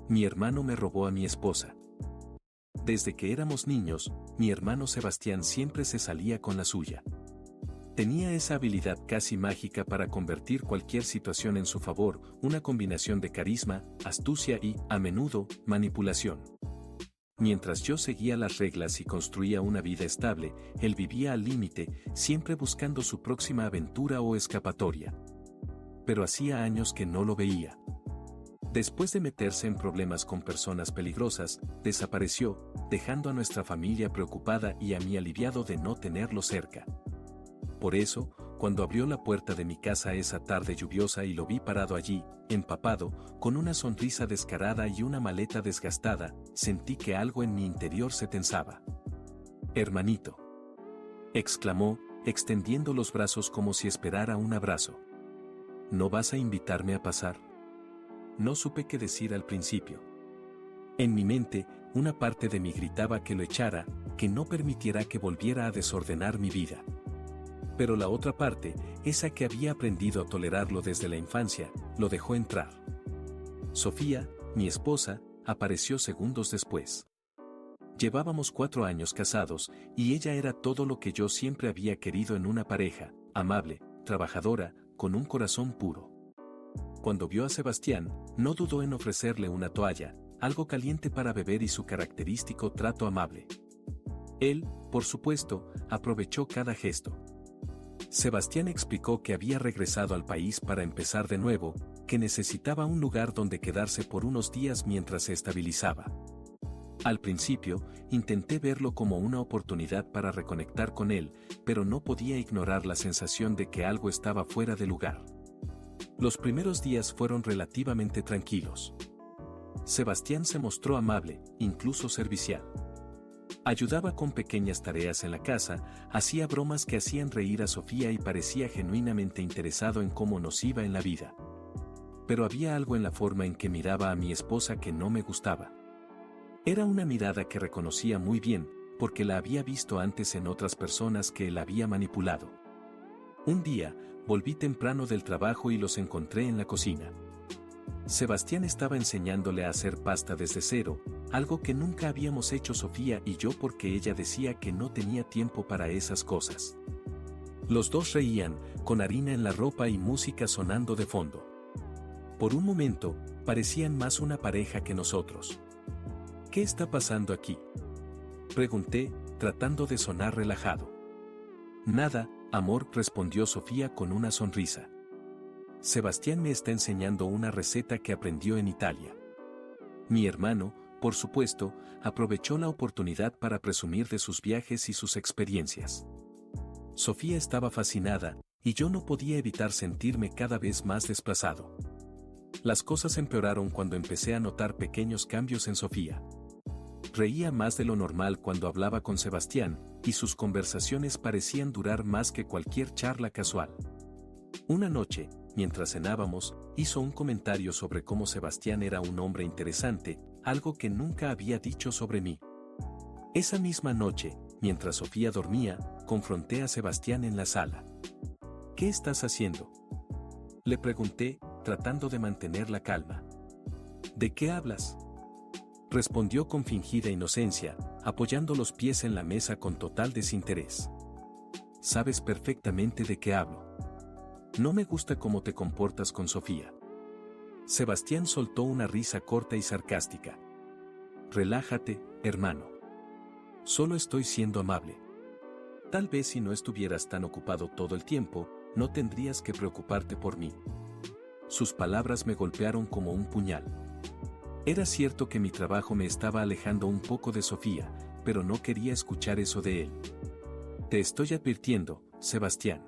Mi hermano me robó a mi esposa. Desde que éramos niños, mi hermano Sebastián siempre se salía con la suya. Tenía esa habilidad casi mágica para convertir cualquier situación en su favor, una combinación de carisma, astucia y, a menudo, manipulación. Mientras yo seguía las reglas y construía una vida estable, él vivía al límite, siempre buscando su próxima aventura o escapatoria. Pero hacía años que no lo veía. Después de meterse en problemas con personas peligrosas, desapareció, dejando a nuestra familia preocupada y a mí aliviado de no tenerlo cerca. Por eso, cuando abrió la puerta de mi casa esa tarde lluviosa y lo vi parado allí, empapado, con una sonrisa descarada y una maleta desgastada, sentí que algo en mi interior se tensaba. «Hermanito», exclamó, extendiendo los brazos como si esperara un abrazo. «¿No vas a invitarme a pasar?». No supe qué decir al principio. En mi mente, una parte de mí gritaba que lo echara, que no permitiera que volviera a desordenar mi vida. Pero la otra parte, esa que había aprendido a tolerarlo desde la infancia, lo dejó entrar. Sofía, mi esposa, apareció segundos después. Llevábamos 4 años casados, y ella era todo lo que yo siempre había querido en una pareja, amable, trabajadora, con un corazón puro. Cuando vio a Sebastián, no dudó en ofrecerle una toalla, algo caliente para beber y su característico trato amable. Él, por supuesto, aprovechó cada gesto. Sebastián explicó que había regresado al país para empezar de nuevo, que necesitaba un lugar donde quedarse por unos días mientras se estabilizaba. Al principio, intenté verlo como una oportunidad para reconectar con él, pero no podía ignorar la sensación de que algo estaba fuera de lugar. Los primeros días fueron relativamente tranquilos. Sebastián se mostró amable, incluso servicial. Ayudaba con pequeñas tareas en la casa, hacía bromas que hacían reír a Sofía y parecía genuinamente interesado en cómo nos iba en la vida. Pero había algo en la forma en que miraba a mi esposa que no me gustaba. Era una mirada que reconocía muy bien, porque la había visto antes en otras personas que él había manipulado. Un día, volví temprano del trabajo y los encontré en la cocina. Sebastián estaba enseñándole a hacer pasta desde cero, algo que nunca habíamos hecho Sofía y yo porque ella decía que no tenía tiempo para esas cosas. Los dos reían, con harina en la ropa y música sonando de fondo. Por un momento, parecían más una pareja que nosotros. «¿Qué está pasando aquí?», pregunté, tratando de sonar relajado. «Nada, amor», respondió Sofía con una sonrisa. «Sebastián me está enseñando una receta que aprendió en Italia». Mi hermano, por supuesto, aprovechó la oportunidad para presumir de sus viajes y sus experiencias. Sofía estaba fascinada, y yo no podía evitar sentirme cada vez más desplazado. Las cosas empeoraron cuando empecé a notar pequeños cambios en Sofía. Reía más de lo normal cuando hablaba con Sebastián, y sus conversaciones parecían durar más que cualquier charla casual. Una noche, mientras cenábamos, hizo un comentario sobre cómo Sebastián era un hombre interesante, algo que nunca había dicho sobre mí. Esa misma noche, mientras Sofía dormía, confronté a Sebastián en la sala. «¿Qué estás haciendo?», le pregunté, tratando de mantener la calma. «¿De qué hablas?», respondió con fingida inocencia, apoyando los pies en la mesa con total desinterés. «Sabes perfectamente de qué hablo. No me gusta cómo te comportas con Sofía». Sebastián soltó una risa corta y sarcástica. «Relájate, hermano. Solo estoy siendo amable. Tal vez si no estuvieras tan ocupado todo el tiempo, no tendrías que preocuparte por mí». Sus palabras me golpearon como un puñal. Era cierto que mi trabajo me estaba alejando un poco de Sofía, pero no quería escuchar eso de él. «Te estoy advirtiendo, Sebastián.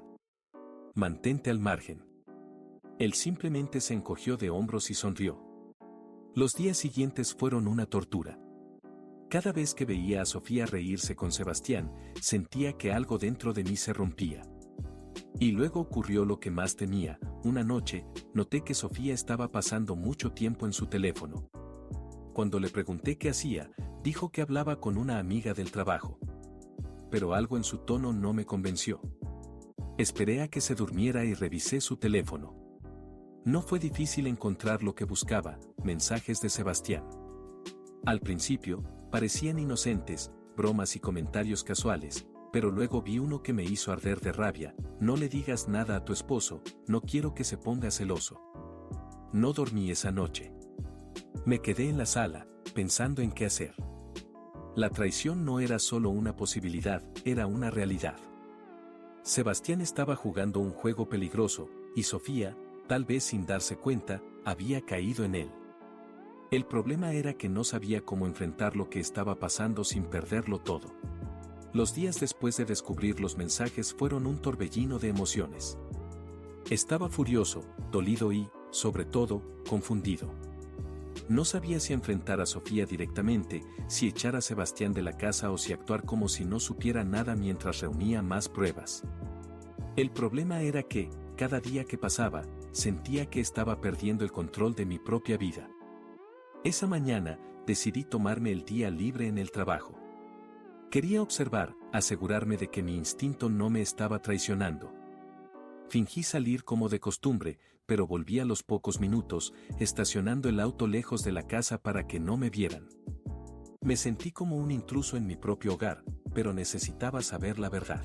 Mantente al margen». Él simplemente se encogió de hombros y sonrió. Los días siguientes fueron una tortura. Cada vez que veía a Sofía reírse con Sebastián, sentía que algo dentro de mí se rompía. Y luego ocurrió lo que más temía. Una noche, noté que Sofía estaba pasando mucho tiempo en su teléfono. Cuando le pregunté qué hacía, dijo que hablaba con una amiga del trabajo. Pero algo en su tono no me convenció. Esperé a que se durmiera y revisé su teléfono. No fue difícil encontrar lo que buscaba, mensajes de Sebastián. Al principio, parecían inocentes, bromas y comentarios casuales, pero luego vi uno que me hizo arder de rabia: no le digas nada a tu esposo, no quiero que se ponga celoso. No dormí esa noche. Me quedé en la sala, pensando en qué hacer. La traición no era solo una posibilidad, era una realidad. Sebastián estaba jugando un juego peligroso, y Sofía, tal vez sin darse cuenta, había caído en él. El problema era que no sabía cómo enfrentar lo que estaba pasando sin perderlo todo. Los días después de descubrir los mensajes fueron un torbellino de emociones. Estaba furioso, dolido y, sobre todo, confundido. No sabía si enfrentar a Sofía directamente, si echar a Sebastián de la casa o si actuar como si no supiera nada mientras reunía más pruebas. El problema era que, cada día que pasaba, sentía que estaba perdiendo el control de mi propia vida. Esa mañana, decidí tomarme el día libre en el trabajo. Quería observar, asegurarme de que mi instinto no me estaba traicionando. Fingí salir como de costumbre, pero volví a los pocos minutos, estacionando el auto lejos de la casa para que no me vieran. Me sentí como un intruso en mi propio hogar, pero necesitaba saber la verdad.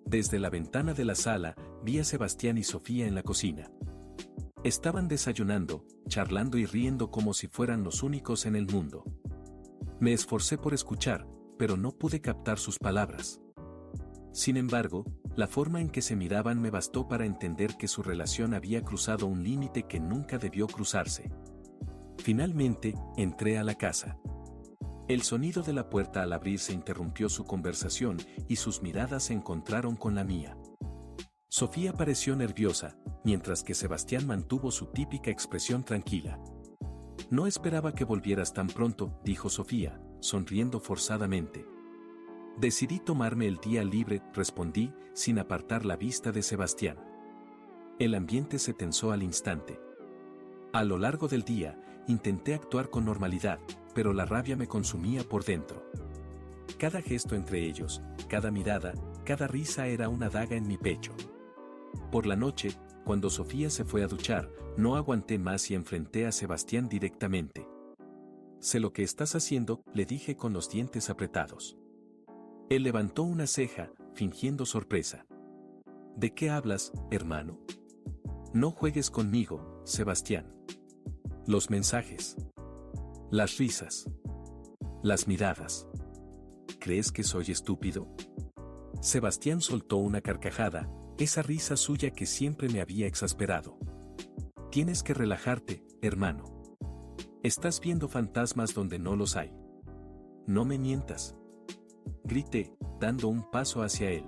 Desde la ventana de la sala, vi a Sebastián y Sofía en la cocina. Estaban desayunando, charlando y riendo como si fueran los únicos en el mundo. Me esforcé por escuchar, pero no pude captar sus palabras. Sin embargo, la forma en que se miraban me bastó para entender que su relación había cruzado un límite que nunca debió cruzarse. Finalmente, entré a la casa. El sonido de la puerta al abrirse interrumpió su conversación y sus miradas se encontraron con la mía. Sofía pareció nerviosa, mientras que Sebastián mantuvo su típica expresión tranquila. No esperaba que volvieras tan pronto, dijo Sofía, sonriendo forzadamente. Decidí tomarme el día libre, respondí, sin apartar la vista de Sebastián. El ambiente se tensó al instante. A lo largo del día, intenté actuar con normalidad, pero la rabia me consumía por dentro. Cada gesto entre ellos, cada mirada, cada risa era una daga en mi pecho. Por la noche, cuando Sofía se fue a duchar, no aguanté más y enfrenté a Sebastián directamente. Sé lo que estás haciendo, le dije con los dientes apretados. Él levantó una ceja, fingiendo sorpresa. ¿De qué hablas, hermano? No juegues conmigo, Sebastián. Los mensajes. Las risas. Las miradas. ¿Crees que soy estúpido? Sebastián soltó una carcajada, esa risa suya que siempre me había exasperado. Tienes que relajarte, hermano. Estás viendo fantasmas donde no los hay. No me mientas. Grité, dando un paso hacia él.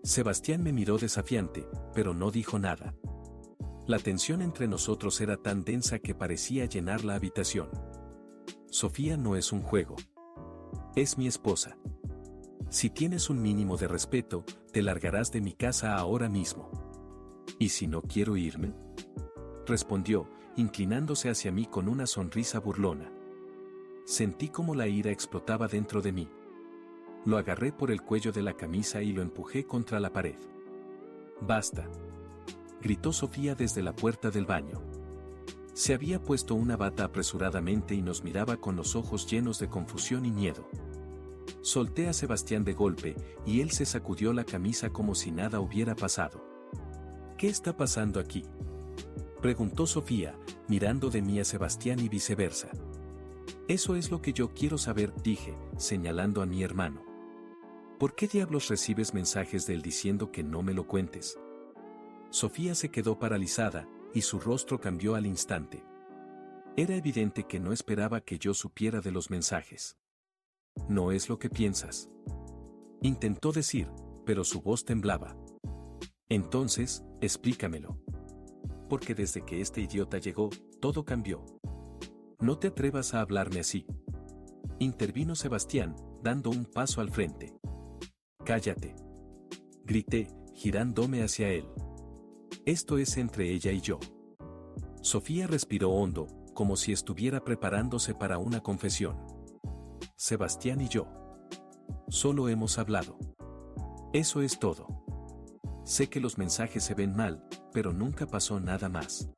Sebastián me miró desafiante, pero no dijo nada. La tensión entre nosotros era tan densa que parecía llenar la habitación. Sofía no es un juego. Es mi esposa. Si tienes un mínimo de respeto, te largarás de mi casa ahora mismo. ¿Y si no quiero irme? Respondió, inclinándose hacia mí con una sonrisa burlona. Sentí como la ira explotaba dentro de mí. Lo agarré por el cuello de la camisa y lo empujé contra la pared. «Basta», gritó Sofía desde la puerta del baño. Se había puesto una bata apresuradamente y nos miraba con los ojos llenos de confusión y miedo. Solté a Sebastián de golpe, y él se sacudió la camisa como si nada hubiera pasado. «¿Qué está pasando aquí?», preguntó Sofía, mirando de mí a Sebastián y viceversa. «Eso es lo que yo quiero saber», dije, señalando a mi hermano. «¿Por qué diablos recibes mensajes de él diciendo que no me lo cuentes?». Sofía se quedó paralizada, y su rostro cambió al instante. Era evidente que no esperaba que yo supiera de los mensajes. «No es lo que piensas», intentó decir, pero su voz temblaba. «Entonces, explícamelo. Porque desde que este idiota llegó, todo cambió». «No te atrevas a hablarme así», intervino Sebastián, dando un paso al frente. «Cállate», grité, girándome hacia él. «Esto es entre ella y yo». Sofía respiró hondo, como si estuviera preparándose para una confesión. «Sebastián y yo. Solo hemos hablado. Eso es todo». Sé que los mensajes se ven mal, pero nunca pasó nada más.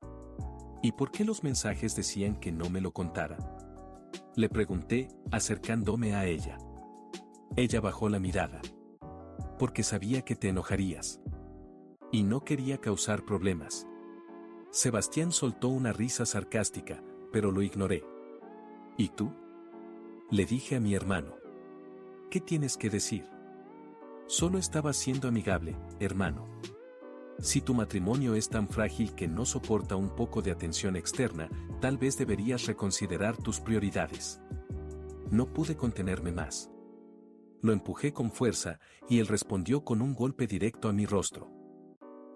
¿Y por qué los mensajes decían que no me lo contara? Le pregunté, acercándome a ella. Ella bajó la mirada. Porque sabía que te enojarías. Y no quería causar problemas. Sebastián soltó una risa sarcástica, pero lo ignoré. ¿Y tú? Le dije a mi hermano. ¿Qué tienes que decir? Solo estaba siendo amigable, hermano. Si tu matrimonio es tan frágil que no soporta un poco de atención externa, tal vez deberías reconsiderar tus prioridades. No pude contenerme más. Lo empujé con fuerza, y él respondió con un golpe directo a mi rostro.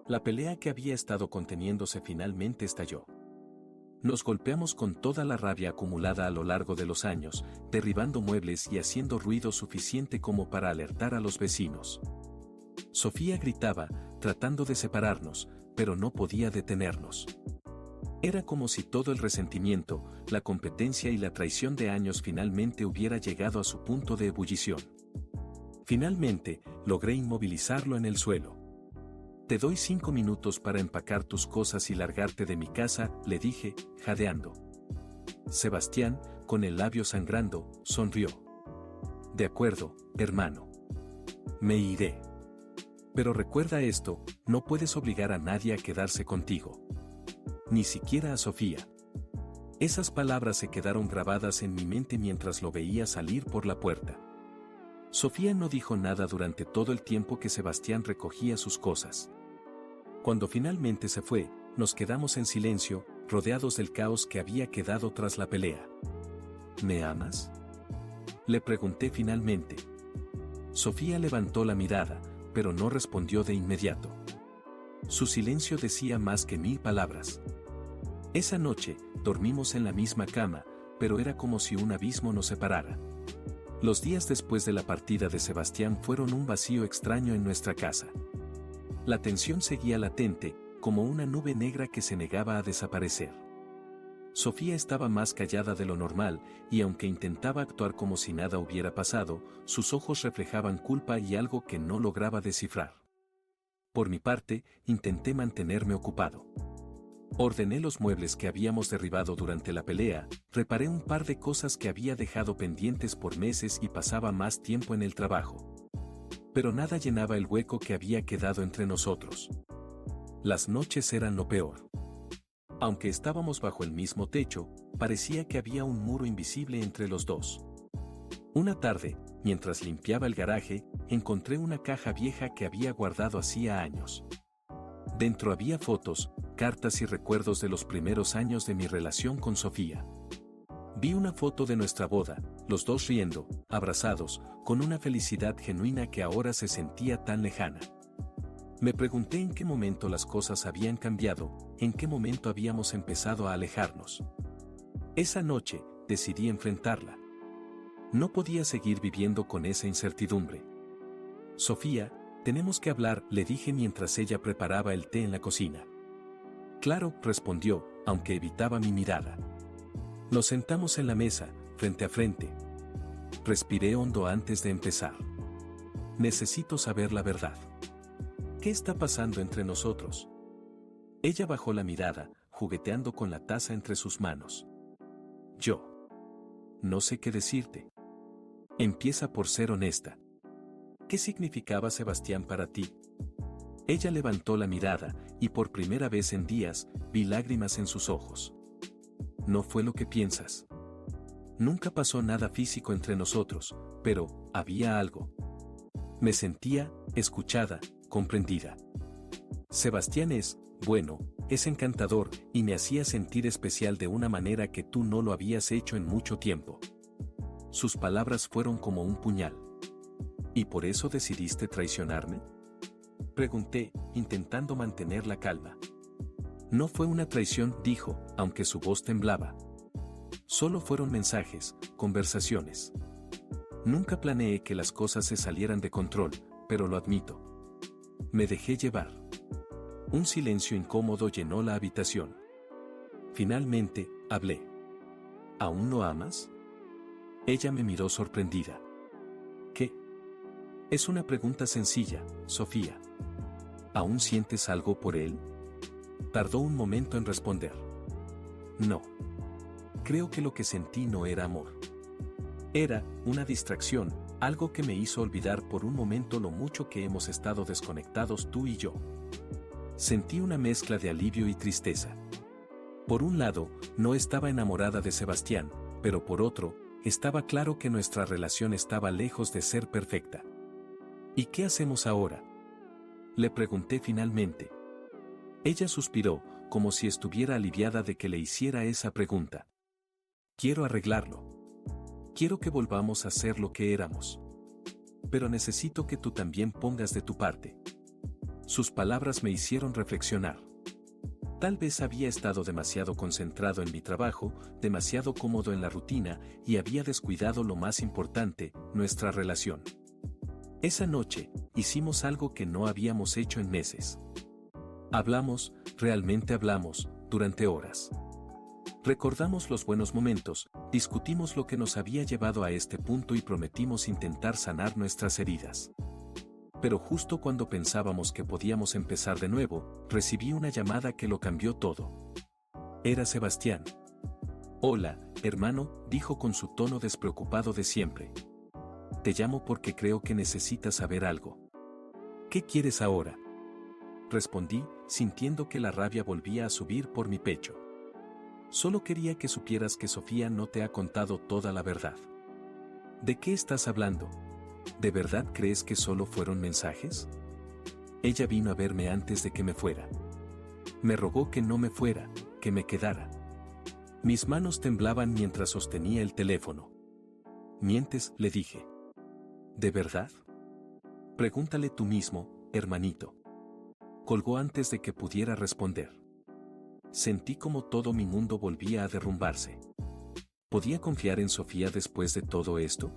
La pelea que había estado conteniéndose finalmente estalló. Nos golpeamos con toda la rabia acumulada a lo largo de los años, derribando muebles y haciendo ruido suficiente como para alertar a los vecinos. Sofía gritaba, tratando de separarnos, pero no podía detenernos. Era como si todo el resentimiento, la competencia y la traición de años finalmente hubiera llegado a su punto de ebullición. Finalmente, logré inmovilizarlo en el suelo. Te doy 5 minutos para empacar tus cosas y largarte de mi casa, le dije, jadeando. Sebastián, con el labio sangrando, sonrió. De acuerdo, hermano. Me iré. Pero recuerda esto, no puedes obligar a nadie a quedarse contigo. Ni siquiera a Sofía. Esas palabras se quedaron grabadas en mi mente mientras lo veía salir por la puerta. Sofía no dijo nada durante todo el tiempo que Sebastián recogía sus cosas. Cuando finalmente se fue, nos quedamos en silencio, rodeados del caos que había quedado tras la pelea. ¿Me amas? Le pregunté finalmente. Sofía levantó la mirada, pero no respondió de inmediato. Su silencio decía más que 1000 palabras. Esa noche, dormimos en la misma cama, pero era como si un abismo nos separara. Los días después de la partida de Sebastián fueron un vacío extraño en nuestra casa. La tensión seguía latente, como una nube negra que se negaba a desaparecer. Sofía estaba más callada de lo normal, y aunque intentaba actuar como si nada hubiera pasado, sus ojos reflejaban culpa y algo que no lograba descifrar. Por mi parte, intenté mantenerme ocupado. Ordené los muebles que habíamos derribado durante la pelea, reparé un par de cosas que había dejado pendientes por meses y pasaba más tiempo en el trabajo. Pero nada llenaba el hueco que había quedado entre nosotros. Las noches eran lo peor. Aunque estábamos bajo el mismo techo, parecía que había un muro invisible entre los dos. Una tarde, mientras limpiaba el garaje, encontré una caja vieja que había guardado hacía años. Dentro había fotos, cartas y recuerdos de los primeros años de mi relación con Sofía. Vi una foto de nuestra boda, los dos riendo, abrazados, con una felicidad genuina que ahora se sentía tan lejana. Me pregunté en qué momento las cosas habían cambiado, en qué momento habíamos empezado a alejarnos. Esa noche, decidí enfrentarla. No podía seguir viviendo con esa incertidumbre. Sofía, tenemos que hablar, le dije mientras ella preparaba el té en la cocina. Claro, respondió, aunque evitaba mi mirada. Nos sentamos en la mesa, frente a frente. Respiré hondo antes de empezar. Necesito saber la verdad. ¿Qué está pasando entre nosotros? Ella bajó la mirada, jugueteando con la taza entre sus manos. Yo. No sé qué decirte. Empieza por ser honesta. ¿Qué significaba Sebastián para ti? Ella levantó la mirada, y por primera vez en días, vi lágrimas en sus ojos. No fue lo que piensas. Nunca pasó nada físico entre nosotros, pero había algo. Me sentía escuchada, comprendida. Sebastián es, bueno, es encantador, y me hacía sentir especial de una manera que tú no lo habías hecho en mucho tiempo. Sus palabras fueron como un puñal. ¿Y por eso decidiste traicionarme? Pregunté, intentando mantener la calma. No fue una traición, dijo, aunque su voz temblaba. Solo fueron mensajes, conversaciones. Nunca planeé que las cosas se salieran de control, pero lo admito. Me dejé llevar. Un silencio incómodo llenó la habitación. Finalmente, hablé. ¿Aún lo amas? Ella me miró sorprendida. ¿Qué? Es una pregunta sencilla, Sofía. ¿Aún sientes algo por él? Tardó un momento en responder. No. Creo que lo que sentí no era amor. Era una distracción, algo que me hizo olvidar por un momento lo mucho que hemos estado desconectados tú y yo. Sentí una mezcla de alivio y tristeza. Por un lado, no estaba enamorada de Sebastián, pero por otro, estaba claro que nuestra relación estaba lejos de ser perfecta. ¿Y qué hacemos ahora?, le pregunté finalmente. Ella suspiró, como si estuviera aliviada de que le hiciera esa pregunta. Quiero arreglarlo. Quiero que volvamos a ser lo que éramos. Pero necesito que tú también pongas de tu parte. Sus palabras me hicieron reflexionar. Tal vez había estado demasiado concentrado en mi trabajo, demasiado cómodo en la rutina, y había descuidado lo más importante, nuestra relación. Esa noche, hicimos algo que no habíamos hecho en meses. Hablamos, realmente hablamos, durante horas. Recordamos los buenos momentos, discutimos lo que nos había llevado a este punto y prometimos intentar sanar nuestras heridas. Pero justo cuando pensábamos que podíamos empezar de nuevo, recibí una llamada que lo cambió todo. Era Sebastián. Hola, hermano, dijo con su tono despreocupado de siempre. Te llamo porque creo que necesitas saber algo. ¿Qué quieres ahora?, respondí, sintiendo que la rabia volvía a subir por mi pecho. Solo quería que supieras que Sofía no te ha contado toda la verdad. ¿De qué estás hablando? ¿De verdad crees que solo fueron mensajes? Ella vino a verme antes de que me fuera. Me rogó que no me fuera, que me quedara. Mis manos temblaban mientras sostenía el teléfono. Mientes, le dije. ¿De verdad? Pregúntale tú mismo, hermanito. Colgó antes de que pudiera responder. Sentí como todo mi mundo volvía a derrumbarse. ¿Podía confiar en Sofía después de todo esto?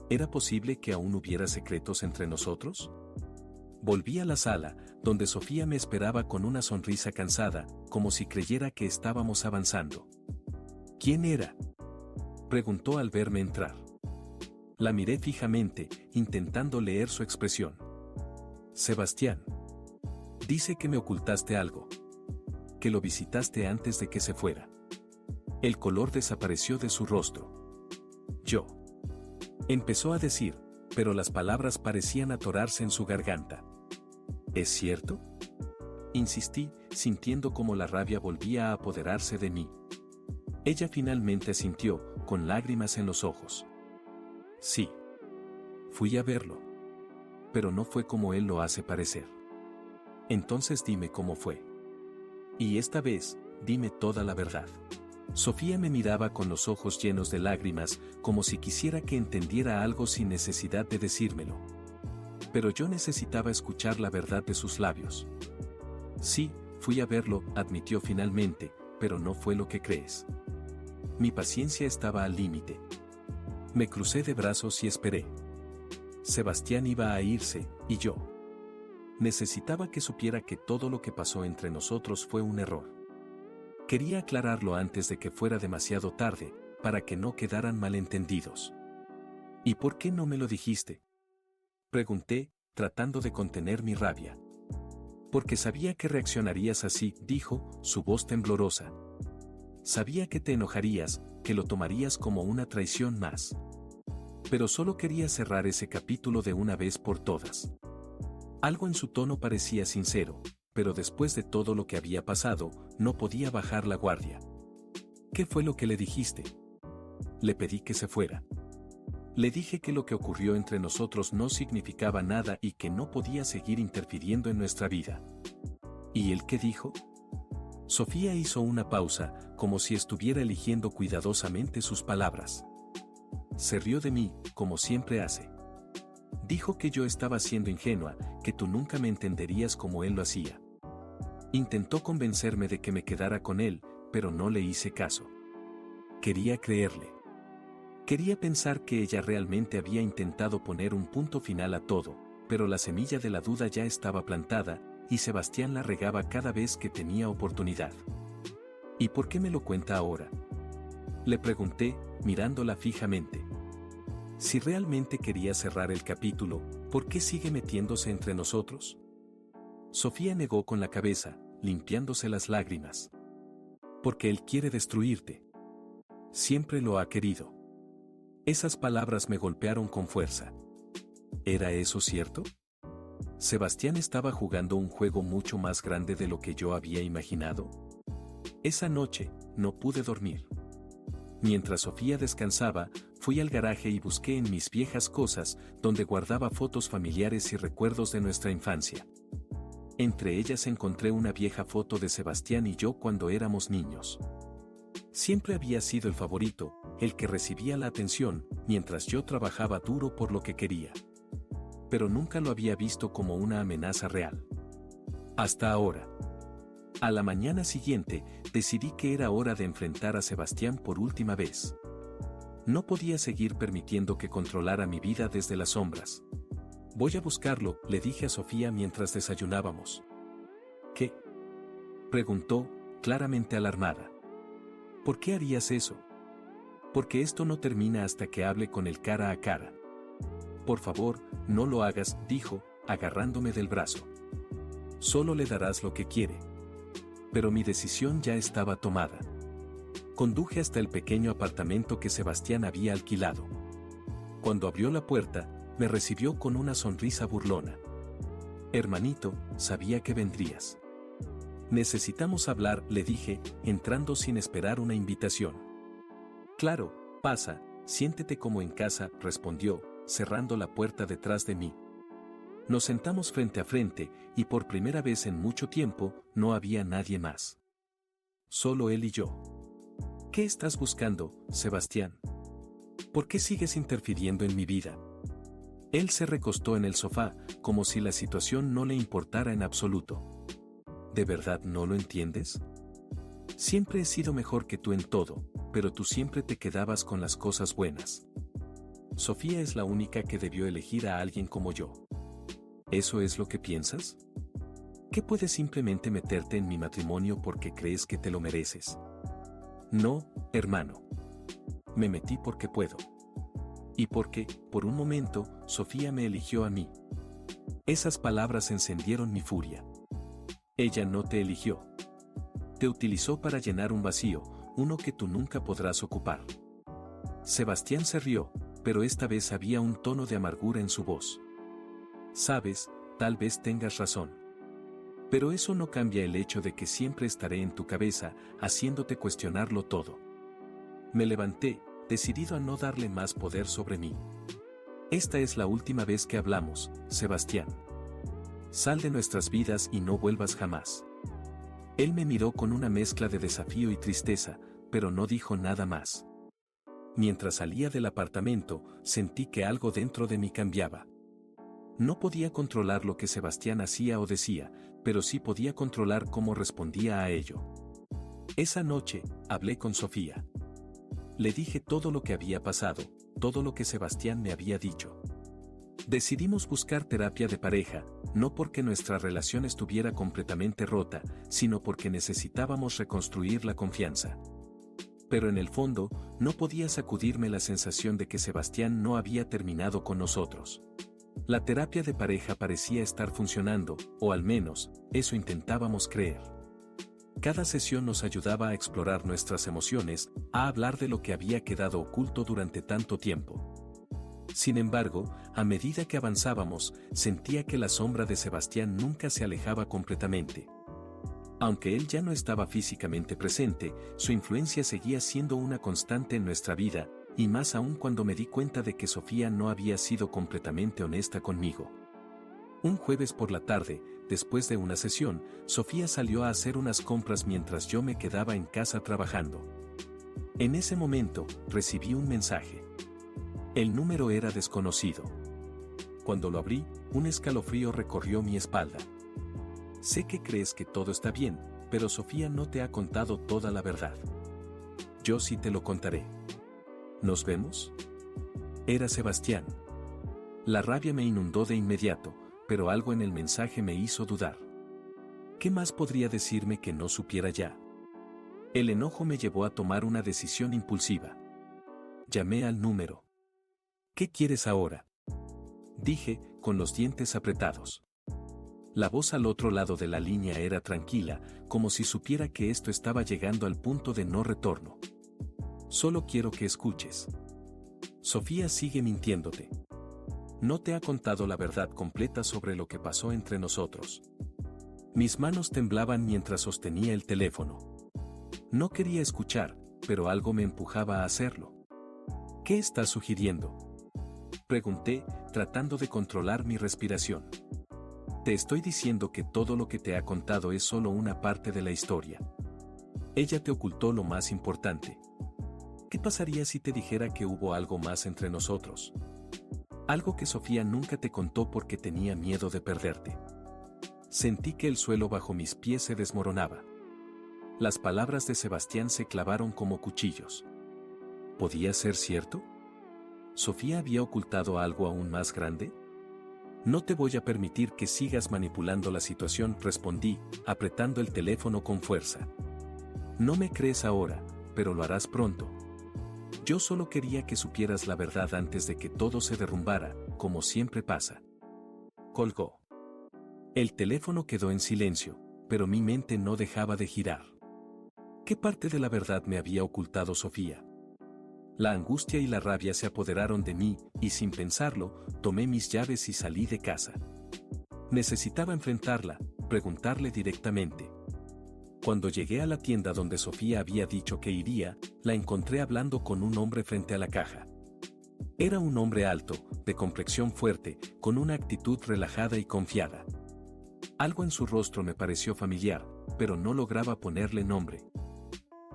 ¿Era posible que aún hubiera secretos entre nosotros? Volví a la sala, donde Sofía me esperaba con una sonrisa cansada, como si creyera que estábamos avanzando. ¿Quién era?, preguntó al verme entrar. La miré fijamente, intentando leer su expresión. Sebastián. Dice que me ocultaste algo. Que lo visitaste antes de que se fuera. El color desapareció de su rostro. Yo. Empezó a decir, pero las palabras parecían atorarse en su garganta. ¿Es cierto?, insistí, sintiendo como la rabia volvía a apoderarse de mí. Ella finalmente asintió, con lágrimas en los ojos. Sí. Fui a verlo. Pero no fue como él lo hace parecer. Entonces dime cómo fue. Y esta vez, dime toda la verdad. Sofía me miraba con los ojos llenos de lágrimas, como si quisiera que entendiera algo sin necesidad de decírmelo. Pero yo necesitaba escuchar la verdad de sus labios. Sí, fui a verlo, admitió finalmente, pero no fue lo que crees. Mi paciencia estaba al límite. Me crucé de brazos y esperé. Sebastián iba a irse, y yo. Necesitaba que supiera que todo lo que pasó entre nosotros fue un error. Quería aclararlo antes de que fuera demasiado tarde, para que no quedaran malentendidos. ¿Y por qué no me lo dijiste?, pregunté, tratando de contener mi rabia. Porque sabía que reaccionarías así, dijo, su voz temblorosa. Sabía que te enojarías, que lo tomarías como una traición más. Pero solo quería cerrar ese capítulo de una vez por todas. Algo en su tono parecía sincero, pero después de todo lo que había pasado, no podía bajar la guardia. ¿Qué fue lo que le dijiste? Le pedí que se fuera. Le dije que lo que ocurrió entre nosotros no significaba nada y que no podía seguir interfiriendo en nuestra vida. ¿Y él qué dijo? Sofía hizo una pausa, como si estuviera eligiendo cuidadosamente sus palabras. Se rió de mí, como siempre hace. Dijo que yo estaba siendo ingenua, que tú nunca me entenderías como él lo hacía. Intentó convencerme de que me quedara con él, pero no le hice caso. Quería creerle. Quería pensar que ella realmente había intentado poner un punto final a todo, pero la semilla de la duda ya estaba plantada, y Sebastián la regaba cada vez que tenía oportunidad. ¿Y por qué me lo cuenta ahora?, le pregunté, mirándola fijamente. Si realmente quería cerrar el capítulo, ¿por qué sigue metiéndose entre nosotros? Sofía negó con la cabeza, limpiándose las lágrimas. Porque él quiere destruirte. Siempre lo ha querido. Esas palabras me golpearon con fuerza. ¿Era eso cierto? Sebastián estaba jugando un juego mucho más grande de lo que yo había imaginado. Esa noche, no pude dormir. Mientras Sofía descansaba, fui al garaje y busqué en mis viejas cosas, donde guardaba fotos familiares y recuerdos de nuestra infancia. Entre ellas encontré una vieja foto de Sebastián y yo cuando éramos niños. Siempre había sido el favorito, el que recibía la atención, mientras yo trabajaba duro por lo que quería. Pero nunca lo había visto como una amenaza real. Hasta ahora. A la mañana siguiente, decidí que era hora de enfrentar a Sebastián por última vez. No podía seguir permitiendo que controlara mi vida desde las sombras. Voy a buscarlo, le dije a Sofía mientras desayunábamos. ¿Qué? Preguntó, claramente alarmada. ¿Por qué harías eso? Porque esto no termina hasta que hable con él cara a cara. Por favor, no lo hagas, dijo, agarrándome del brazo. Solo le darás lo que quiere. Pero mi decisión ya estaba tomada. Conduje hasta el pequeño apartamento que Sebastián había alquilado. Cuando abrió la puerta, me recibió con una sonrisa burlona. Hermanito, sabía que vendrías. Necesitamos hablar, le dije, entrando sin esperar una invitación. Claro, pasa, siéntete como en casa, respondió, cerrando la puerta detrás de mí. Nos sentamos frente a frente, y por primera vez en mucho tiempo, no había nadie más. Solo él y yo. ¿Qué estás buscando, Sebastián? ¿Por qué sigues interfiriendo en mi vida? Él se recostó en el sofá, como si la situación no le importara en absoluto. ¿De verdad no lo entiendes? Siempre he sido mejor que tú en todo, pero tú siempre te quedabas con las cosas buenas. Sofía es la única que debió elegir a alguien como yo. ¿Eso es lo que piensas? ¿Qué puedes simplemente meterte en mi matrimonio porque crees que te lo mereces? No, hermano. Me metí porque puedo. Y porque, por un momento, Sofía me eligió a mí. Esas palabras encendieron mi furia. Ella no te eligió. Te utilizó para llenar un vacío, uno que tú nunca podrás ocupar. Sebastián se rió, pero esta vez había un tono de amargura en su voz. Sabes, tal vez tengas razón. Pero eso no cambia el hecho de que siempre estaré en tu cabeza, haciéndote cuestionarlo todo. Me levanté, decidido a no darle más poder sobre mí. Esta es la última vez que hablamos, Sebastián. Sal de nuestras vidas y no vuelvas jamás. Él me miró con una mezcla de desafío y tristeza, pero no dijo nada más. Mientras salía del apartamento, sentí que algo dentro de mí cambiaba. No podía controlar lo que Sebastián hacía o decía, pero sí podía controlar cómo respondía a ello. Esa noche, hablé con Sofía. Le dije todo lo que había pasado, todo lo que Sebastián me había dicho. Decidimos buscar terapia de pareja, no porque nuestra relación estuviera completamente rota, sino porque necesitábamos reconstruir la confianza. Pero en el fondo, no podía sacudirme la sensación de que Sebastián no había terminado con nosotros. La terapia de pareja parecía estar funcionando, o al menos, eso intentábamos creer. Cada sesión nos ayudaba a explorar nuestras emociones, a hablar de lo que había quedado oculto durante tanto tiempo. Sin embargo, a medida que avanzábamos, sentía que la sombra de Sebastián nunca se alejaba completamente. Aunque él ya no estaba físicamente presente, su influencia seguía siendo una constante en nuestra vida, y más aún cuando me di cuenta de que Sofía no había sido completamente honesta conmigo. Un jueves por la tarde, después de una sesión, Sofía salió a hacer unas compras mientras yo me quedaba en casa trabajando. En ese momento, recibí un mensaje. El número era desconocido. Cuando lo abrí, un escalofrío recorrió mi espalda. Sé que crees que todo está bien, pero Sofía no te ha contado toda la verdad. Yo sí te lo contaré. ¿Nos vemos? Era Sebastián. La rabia me inundó de inmediato, pero algo en el mensaje me hizo dudar. ¿Qué más podría decirme que no supiera ya? El enojo me llevó a tomar una decisión impulsiva. Llamé al número. ¿Qué quieres ahora? Dije, con los dientes apretados. La voz al otro lado de la línea era tranquila, como si supiera que esto estaba llegando al punto de no retorno. Solo quiero que escuches. Sofía sigue mintiéndote. No te ha contado la verdad completa sobre lo que pasó entre nosotros. Mis manos temblaban mientras sostenía el teléfono. No quería escuchar, pero algo me empujaba a hacerlo. ¿Qué estás sugiriendo?, pregunté, tratando de controlar mi respiración. Te estoy diciendo que todo lo que te ha contado es solo una parte de la historia. Ella te ocultó lo más importante. ¿Qué pasaría si te dijera que hubo algo más entre nosotros? Algo que Sofía nunca te contó porque tenía miedo de perderte. Sentí que el suelo bajo mis pies se desmoronaba. Las palabras de Sebastián se clavaron como cuchillos. ¿Podía ser cierto? ¿Sofía había ocultado algo aún más grande? No te voy a permitir que sigas manipulando la situación, respondí, apretando el teléfono con fuerza. No me crees ahora, pero lo harás pronto. Yo solo quería que supieras la verdad antes de que todo se derrumbara, como siempre pasa. Colgó. El teléfono quedó en silencio, pero mi mente no dejaba de girar. ¿Qué parte de la verdad me había ocultado Sofía? La angustia y la rabia se apoderaron de mí, y sin pensarlo, tomé mis llaves y salí de casa. Necesitaba enfrentarla, preguntarle directamente. Cuando llegué a la tienda donde Sofía había dicho que iría, la encontré hablando con un hombre frente a la caja. Era un hombre alto, de complexión fuerte, con una actitud relajada y confiada. Algo en su rostro me pareció familiar, pero no lograba ponerle nombre.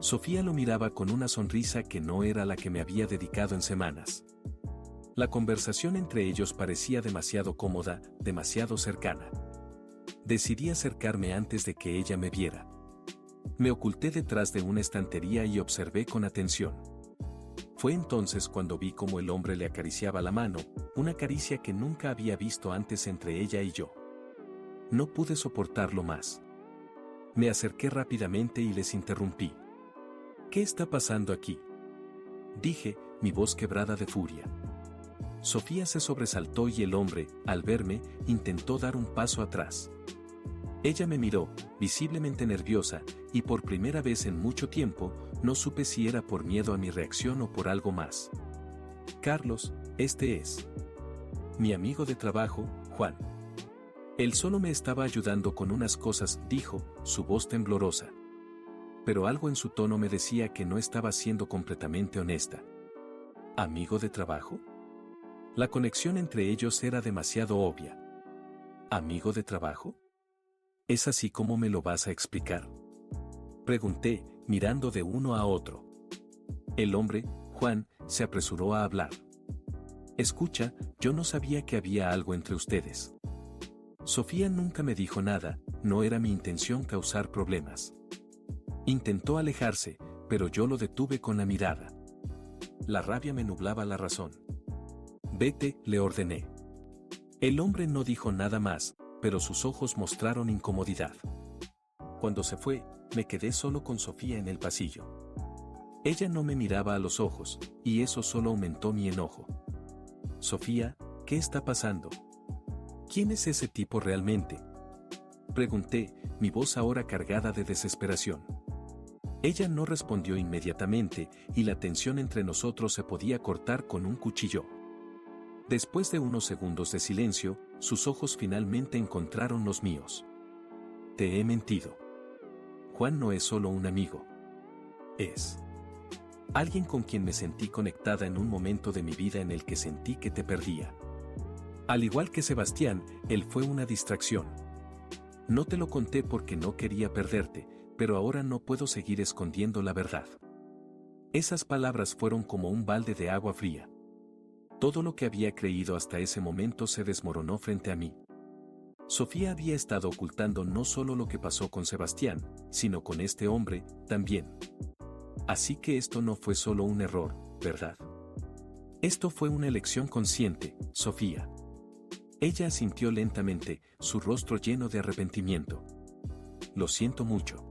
Sofía lo miraba con una sonrisa que no era la que me había dedicado en semanas. La conversación entre ellos parecía demasiado cómoda, demasiado cercana. Decidí acercarme antes de que ella me viera. Me oculté detrás de una estantería y observé con atención. Fue entonces cuando vi cómo el hombre le acariciaba la mano, una caricia que nunca había visto antes entre ella y yo. No pude soportarlo más. Me acerqué rápidamente y les interrumpí. ¿Qué está pasando aquí?, dije, mi voz quebrada de furia. Sofía se sobresaltó y el hombre, al verme, intentó dar un paso atrás. Ella me miró, visiblemente nerviosa, y por primera vez en mucho tiempo, no supe si era por miedo a mi reacción o por algo más. Carlos, este es mi amigo de trabajo, Juan. Él solo me estaba ayudando con unas cosas, dijo, su voz temblorosa. Pero algo en su tono me decía que no estaba siendo completamente honesta. ¿Amigo de trabajo? La conexión entre ellos era demasiado obvia. ¿Amigo de trabajo? ¿Es así como me lo vas a explicar?, pregunté, mirando de uno a otro. El hombre, Juan, se apresuró a hablar. Escucha, yo no sabía que había algo entre ustedes. Sofía nunca me dijo nada, no era mi intención causar problemas. Intentó alejarse, pero yo lo detuve con la mirada. La rabia me nublaba la razón. Vete, le ordené. El hombre no dijo nada más, pero sus ojos mostraron incomodidad. Cuando se fue, me quedé solo con Sofía en el pasillo. Ella no me miraba a los ojos, y eso solo aumentó mi enojo. Sofía, ¿qué está pasando? ¿Quién es ese tipo realmente?, pregunté, mi voz ahora cargada de desesperación. Ella no respondió inmediatamente, y la tensión entre nosotros se podía cortar con un cuchillo. Después de unos segundos de silencio, sus ojos finalmente encontraron los míos. Te he mentido. Juan no es solo un amigo. Es alguien con quien me sentí conectada en un momento de mi vida en el que sentí que te perdía. Al igual que Sebastián, él fue una distracción. No te lo conté porque no quería perderte, pero ahora no puedo seguir escondiendo la verdad. Esas palabras fueron como un balde de agua fría. Todo lo que había creído hasta ese momento se desmoronó frente a mí. Sofía había estado ocultando no solo lo que pasó con Sebastián, sino con este hombre, también. Así que esto no fue solo un error, ¿verdad? Esto fue una elección consciente, Sofía. Ella asintió lentamente, su rostro lleno de arrepentimiento. Lo siento mucho.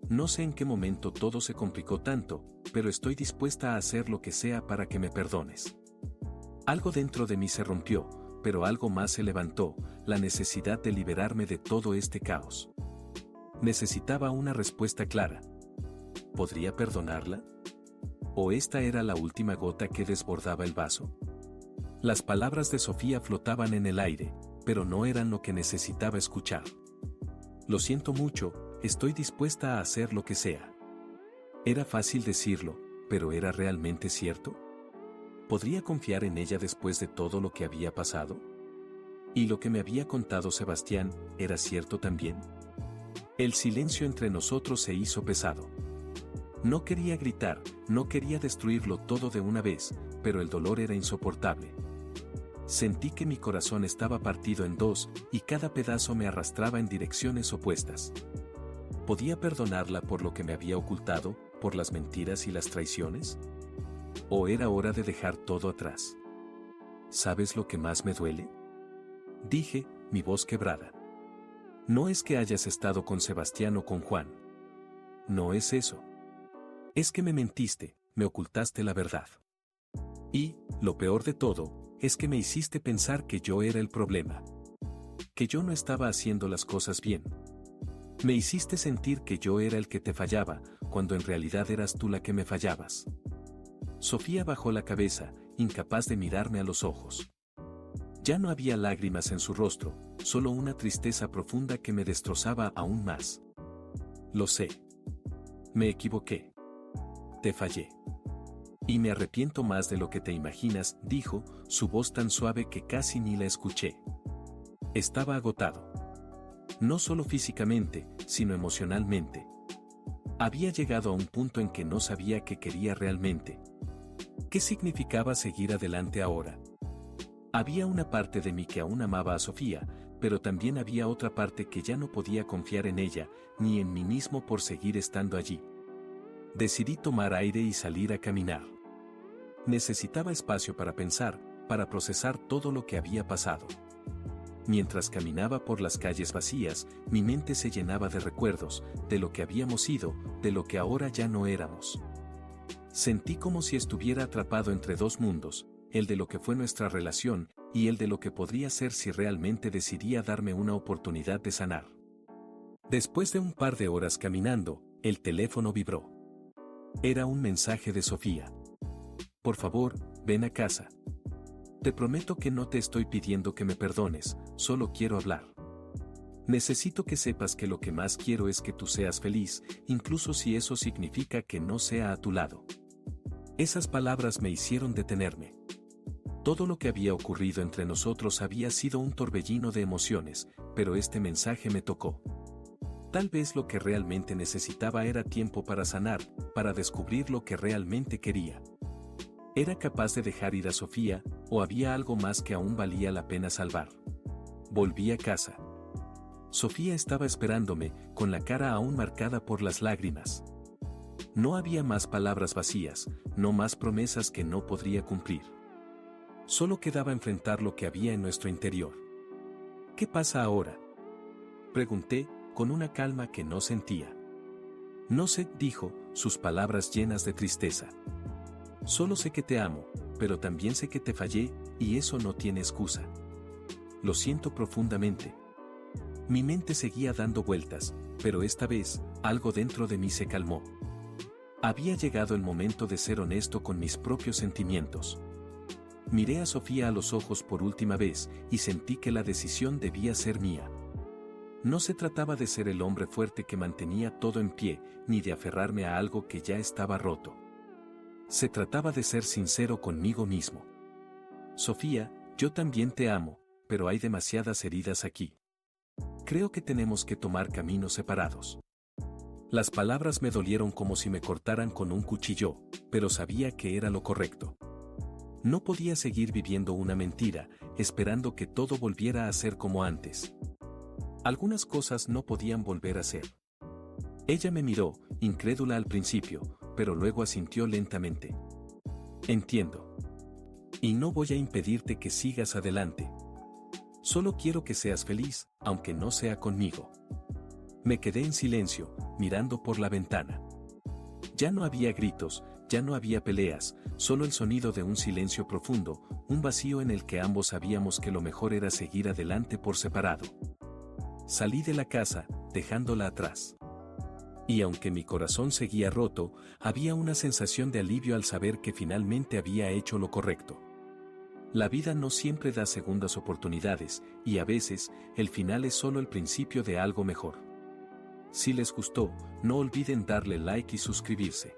No sé en qué momento todo se complicó tanto, pero estoy dispuesta a hacer lo que sea para que me perdones. Algo dentro de mí se rompió, pero algo más se levantó, la necesidad de liberarme de todo este caos. Necesitaba una respuesta clara. ¿Podría perdonarla? ¿O esta era la última gota que desbordaba el vaso? Las palabras de Sofía flotaban en el aire, pero no eran lo que necesitaba escuchar. Lo siento mucho, estoy dispuesta a hacer lo que sea. Era fácil decirlo, pero ¿era realmente cierto? ¿Podría confiar en ella después de todo lo que había pasado? ¿Y lo que me había contado Sebastián, era cierto también? El silencio entre nosotros se hizo pesado. No quería gritar, no quería destruirlo todo de una vez, pero el dolor era insoportable. Sentí que mi corazón estaba partido en dos y cada pedazo me arrastraba en direcciones opuestas. ¿Podía perdonarla por lo que me había ocultado, por las mentiras y las traiciones? ¿O era hora de dejar todo atrás? ¿Sabes lo que más me duele?, dije, mi voz quebrada. No es que hayas estado con Sebastián o con Juan. No es eso. Es que me mentiste, me ocultaste la verdad. Y, lo peor de todo, es que me hiciste pensar que yo era el problema. Que yo no estaba haciendo las cosas bien. Me hiciste sentir que yo era el que te fallaba, cuando en realidad eras tú la que me fallabas. Sofía bajó la cabeza, incapaz de mirarme a los ojos. Ya no había lágrimas en su rostro, solo una tristeza profunda que me destrozaba aún más. Lo sé. Me equivoqué. Te fallé. Y me arrepiento más de lo que te imaginas, dijo, su voz tan suave que casi ni la escuché. Estaba agotado. No solo físicamente, sino emocionalmente. Había llegado a un punto en que no sabía qué quería realmente. ¿Qué significaba seguir adelante ahora? Había una parte de mí que aún amaba a Sofía, pero también había otra parte que ya no podía confiar en ella, ni en mí mismo por seguir estando allí. Decidí tomar aire y salir a caminar. Necesitaba espacio para pensar, para procesar todo lo que había pasado. Mientras caminaba por las calles vacías, mi mente se llenaba de recuerdos, de lo que habíamos sido, de lo que ahora ya no éramos. Sentí como si estuviera atrapado entre dos mundos, el de lo que fue nuestra relación, y el de lo que podría ser si realmente decidía darme una oportunidad de sanar. Después de un par de horas caminando, el teléfono vibró. Era un mensaje de Sofía. Por favor, ven a casa. Te prometo que no te estoy pidiendo que me perdones, solo quiero hablar. Necesito que sepas que lo que más quiero es que tú seas feliz, incluso si eso significa que no sea a tu lado. Esas palabras me hicieron detenerme. Todo lo que había ocurrido entre nosotros había sido un torbellino de emociones, pero este mensaje me tocó. Tal vez lo que realmente necesitaba era tiempo para sanar, para descubrir lo que realmente quería. ¿Era capaz de dejar ir a Sofía, o había algo más que aún valía la pena salvar? Volví a casa. Sofía estaba esperándome, con la cara aún marcada por las lágrimas. No había más palabras vacías, no más promesas que no podría cumplir. Solo quedaba enfrentar lo que había en nuestro interior. ¿Qué pasa ahora?, pregunté, con una calma que no sentía. No sé, dijo, sus palabras llenas de tristeza. Solo sé que te amo, pero también sé que te fallé, y eso no tiene excusa. Lo siento profundamente. Mi mente seguía dando vueltas, pero esta vez, algo dentro de mí se calmó. Había llegado el momento de ser honesto con mis propios sentimientos. Miré a Sofía a los ojos por última vez, y sentí que la decisión debía ser mía. No se trataba de ser el hombre fuerte que mantenía todo en pie, ni de aferrarme a algo que ya estaba roto. Se trataba de ser sincero conmigo mismo. Sofía, yo también te amo, pero hay demasiadas heridas aquí. Creo que tenemos que tomar caminos separados. Las palabras me dolieron como si me cortaran con un cuchillo, pero sabía que era lo correcto. No podía seguir viviendo una mentira, esperando que todo volviera a ser como antes. Algunas cosas no podían volver a ser. Ella me miró, incrédula al principio, pero luego asintió lentamente. Entiendo. Y no voy a impedirte que sigas adelante. Solo quiero que seas feliz, aunque no sea conmigo. Me quedé en silencio, mirando por la ventana. Ya no había gritos, Ya no había peleas, solo el sonido de un silencio profundo, un vacío en el que ambos sabíamos que lo mejor era seguir adelante por separado. Salí de la casa, dejándola atrás. Y aunque mi corazón seguía roto, había una sensación de alivio al saber que finalmente había hecho lo correcto. La vida no siempre da segundas oportunidades, y a veces, el final es solo el principio de algo mejor. Si les gustó, no olviden darle like y suscribirse.